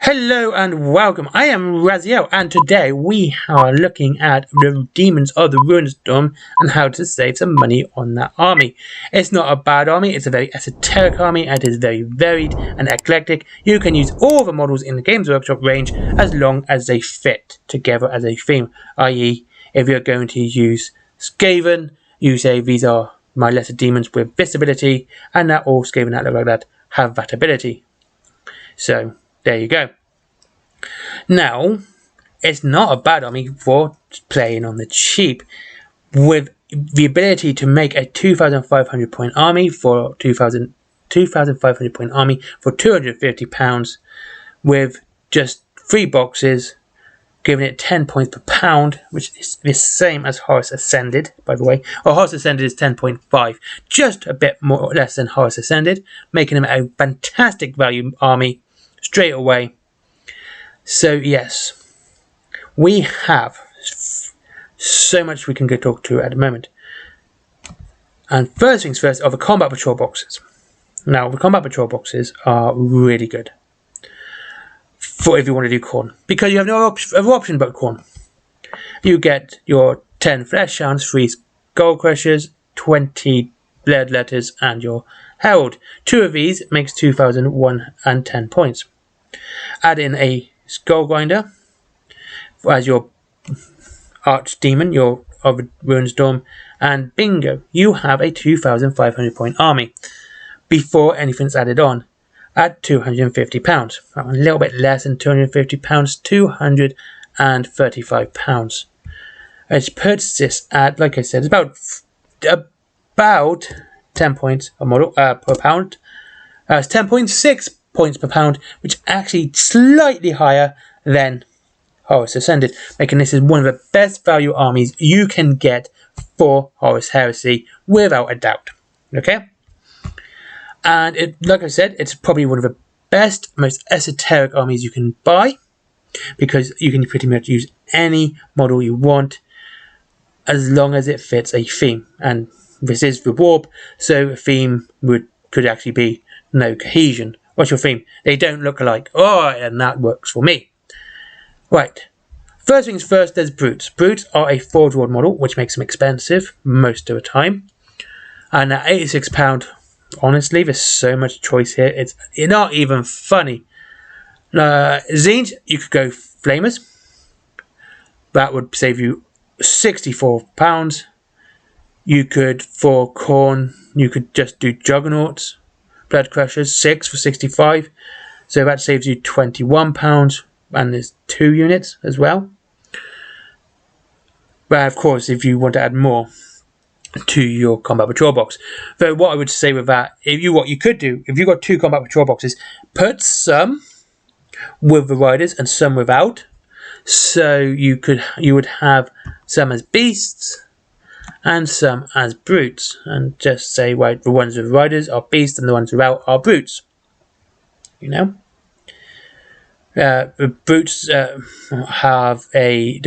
Hello and welcome. I am Raziel, and today we are looking at the Demons of the Ruinstorm and how to save some money on that army. It's not a bad army, it's a very esoteric army, and it is very varied and eclectic. You can use all the models in the Games Workshop range as long as they fit together as a theme, i.e. if you're going to use Skaven, you say these are my lesser demons with this ability, and that all Skaven that look like that have that ability. So there you go. Now, it's not a bad army for playing on the cheap, with the ability to make a 2,500 point army for 2,500 point army for £250, with just 3 boxes, giving it 10 points per pound, which is the same as Horus Ascended, by the way. Or Horus Ascended is 10.5, just a bit more or less than Horus Ascended, making him a fantastic value army straight away. So yes, we have so much we can go talk to at the moment. And first things first are the combat patrol boxes. Now the combat patrol boxes are really good for if you want to do corn, because you have no other option but corn. You get your 10 flesh hounds, 3 skull crushers, 20 blood letters, and your herald. 2 of these makes 2,110 points. Add in a skull grinder as your archdemon, your of ruinstorm, and bingo, you have a 2,500 point army before anything's added on at £250. A little bit less than £250, £235. It's purchased this at, like I said, it's about 10 points a model per pound. It's 10.6 points per pound, which actually slightly higher than Horus Ascended, making this is one of the best value armies you can get for Horus Heresy without a doubt. Okay, and it, like I said, it's probably one of the best, most esoteric armies you can buy, because you can pretty much use any model you want as long as it fits a theme. And this is the warp, so a theme could actually be no cohesion. What's your theme? They don't look alike. Alright, and that works for me. Right. First things first, there's brutes. Brutes are a Forge World model, which makes them expensive most of the time. And at £86, honestly, there's so much choice here. It's not even funny. Zines, you could go Flamers. That would save you £64. You could, for corn, you could just do Juggernauts. Blood Crushers, 6 for 65, so that saves you £21, and there's 2 units as well. But of course, if you want to add more to your combat patrol box, though, what I would say with that, what you could do, if you've got 2 combat patrol boxes, put some with the riders and some without, so you would have some as beasts and some as brutes, and just say, right, the ones with riders are beasts and the ones without are brutes. You know, the brutes the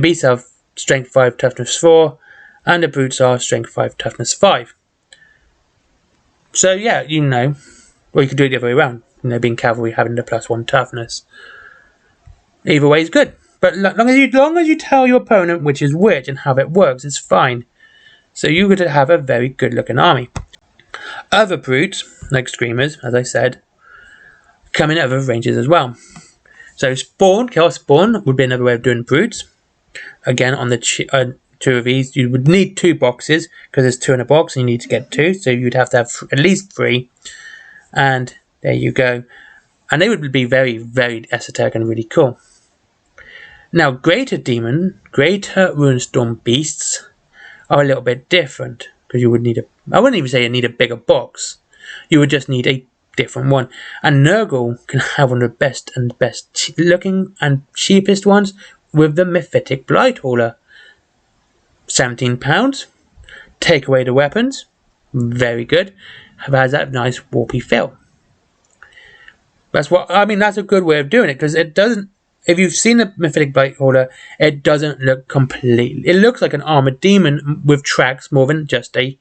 beasts have strength 5, toughness 4, and the brutes are strength 5, toughness 5. So yeah, you know, or you could do it the other way around. You know, being cavalry having the +1 toughness. Either way is good, but long as you tell your opponent which is which and how it works, it's fine. So you would have a very good looking army. Other brutes, like Screamers, as I said, come in other ranges as well. So Chaos Spawn would be another way of doing brutes. Again, on the 2 of these, you would need 2 boxes, because there's 2 in a box and you need to get 2. So you'd have to have at least 3. And there you go. And they would be very, very esoteric and really cool. Now, Greater Ruinstorm Beasts are a little bit different, because you would need I wouldn't even say you need a bigger box. You would just need a different one. And Nurgle can have one of the best looking and cheapest ones with the Mephitic Blight Hauler. £17. Take away the weapons. Very good. Has that nice warpy feel. That's a good way of doing it, because it doesn't. If you've seen the Mephitic Blight Hauler, it doesn't look completely. It looks like an armored demon with tracks more than just a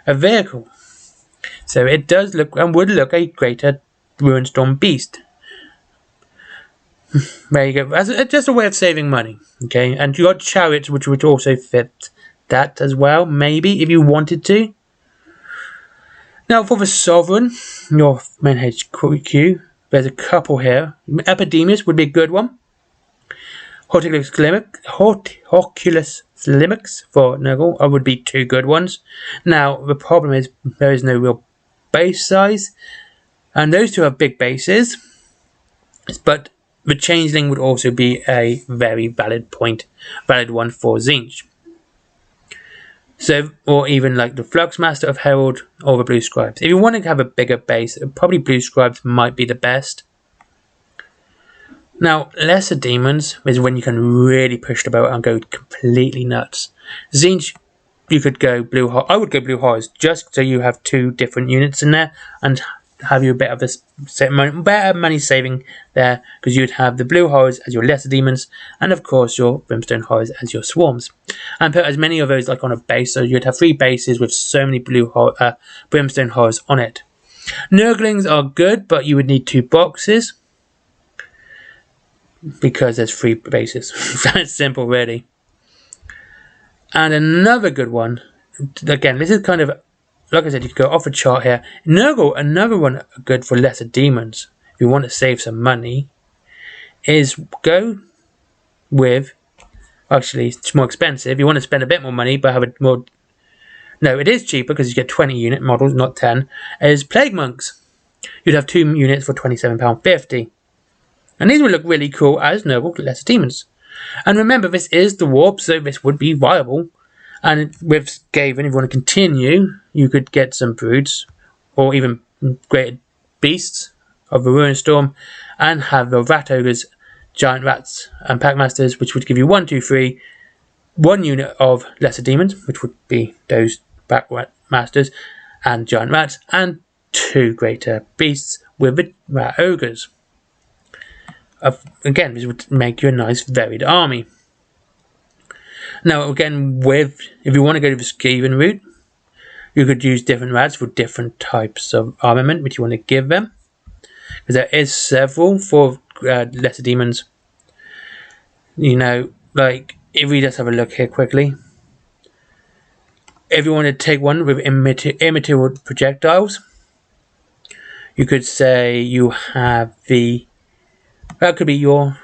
vehicle. So it does look and would look a greater Ruinstorm beast. There you go. As just a way of saving money. Okay, and you got chariots, which would also fit that as well, maybe, if you wanted to. Now, for the sovereign, your main HQ, there's a couple here. Epidemus would be a good one. Horculus Limix for Nurgle would be two good ones. Now, the problem is there is no real base size, and those two have big bases, but the Changeling would also be a very valid one for Tzeentch. So, or even like the Fluxmaster of Herald or the Blue Scribes. If you want to have a bigger base, probably Blue Scribes might be the best. Now, lesser demons is when you can really push the boat and go completely nuts. Tzeentch, you could go Blue Horrors. I would go Blue Horrors just so you have two different units in there and have you a bit of better money saving there, because you'd have the Blue Horrors as your lesser demons and of course your Brimstone Horrors as your swarms, and put as many of those like on a base, so you'd have 3 bases with so many Brimstone Horrors on it. Nurglings are good, but you would need 2 boxes because there's 3 bases. That's simple, really. And another good one, again, this is kind of, like I said, you could go off a chart here. Nurgle, another one good for lesser demons, if you want to save some money, is go with, actually it's more expensive, you want to spend a bit more money but have a more, no, it is cheaper because you get 20 unit models, not 10, is Plague Monks. You'd have 2 units for £27.50. And these would look really cool as Nurgle lesser demons. And remember, this is the warp, so this would be viable. And with Skaven, if you want to continue, you could get some broods, or even greater beasts of the ruinstorm, and have the rat ogres, giant rats, and packmasters, which would give you 1, 2, 3, 1 unit of lesser demons, which would be those packmasters and giant rats, and 2 greater beasts with the rat ogres. Again, this would make you a nice varied army. Now, again, if you want to go to the Skaven route, you could use different rats for different types of armament which you want to give them, because there is several for lesser demons. You know, like if we just have a look here quickly, if you want to take one with immaterial projectiles, you could say you have that could be your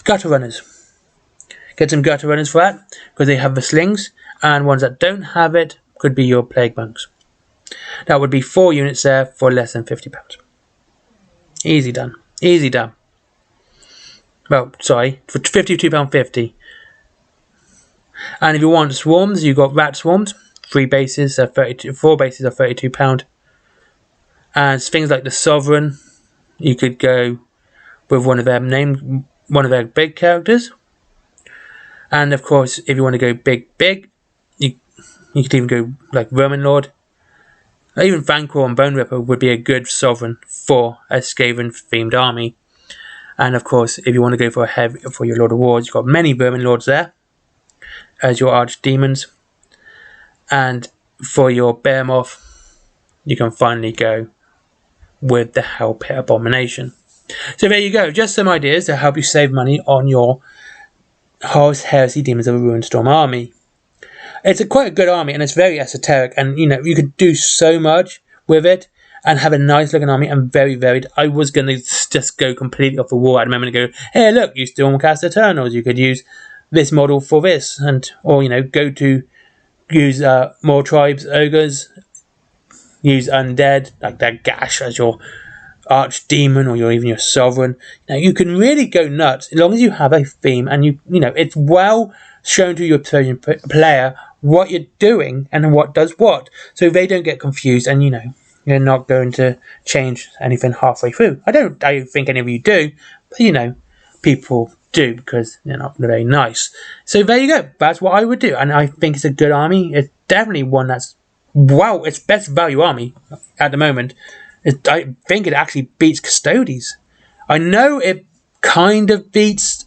gutter runners. Get some gutter runners for that, because they have the slings, and ones that don't have it could be your Plague Monks. That would be 4 units there for less than £50. Easy done. Easy done. Well, sorry, for £52.50. And if you want swarms, you've got rat swarms. 4 bases are £32. And things like the Sovereign, you could go with one of their big characters. And of course, if you want to go big, you could even go like Roman Lord. Even Vanquor and Bone Ripper would be a good sovereign for a Skaven themed army. And of course, if you want to go for your Lord of Wars, you've got many Vermin Lords there as your archdemons. And for your Behemoth, you can finally go with the Hell Pit Abomination. So there you go, just some ideas to help you save money on your Horus Heresy Demons of a Ruinstorm army. It's quite a good army, and it's very esoteric, and you could do so much with it and have a nice looking army and very varied. I was going to just go completely off the wall at a moment and go, hey look, use Stormcast Eternals, you could use this model for this, or go to use more tribes, ogres, use undead like that Gash as your archdemon, or even your sovereign. Now you can really go nuts as long as you have a theme, and it's well shown to your player what you're doing and what does what, so they don't get confused, and you're not going to change anything halfway through. I don't think any of you do, but people do because they're not very nice. So there you go. That's what I would do, and I think it's a good army. It's definitely one that's it's best value army at the moment. I think it actually beats Custodes. I know it kind of beats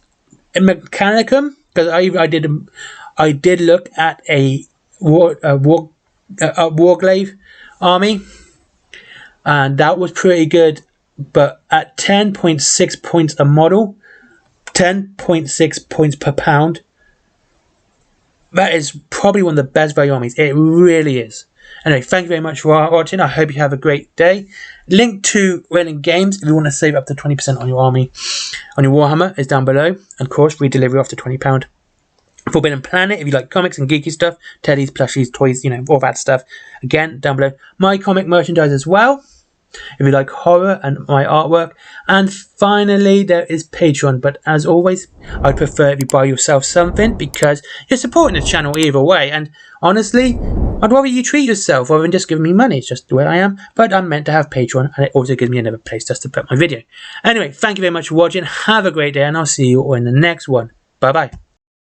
Mechanicum, because I did look at a Warglaive army, and that was pretty good but at 10.6 points a model, 10.6 points per pound, that is probably one of the best value armies. It really is. Anyway, thank you very much for watching. I hope you have a great day. Link to Wayland Games if you want to save up to 20% on your army, on your Warhammer, is down below. And of course, free delivery after £20. Forbidden Planet, if you like comics and geeky stuff, teddies, plushies, toys, all that stuff. Again, down below. My comic merchandise as well, if you like horror and my artwork. And finally, there is Patreon. But as always, I'd prefer if you buy yourself something, because you're supporting the channel either way. And honestly, I'd rather you treat yourself rather than just giving me money. It's just the way I am. But I'm meant to have Patreon, and it also gives me another place just to put my video. Anyway, thank you very much for watching. Have a great day, and I'll see you all in the next one. Bye-bye.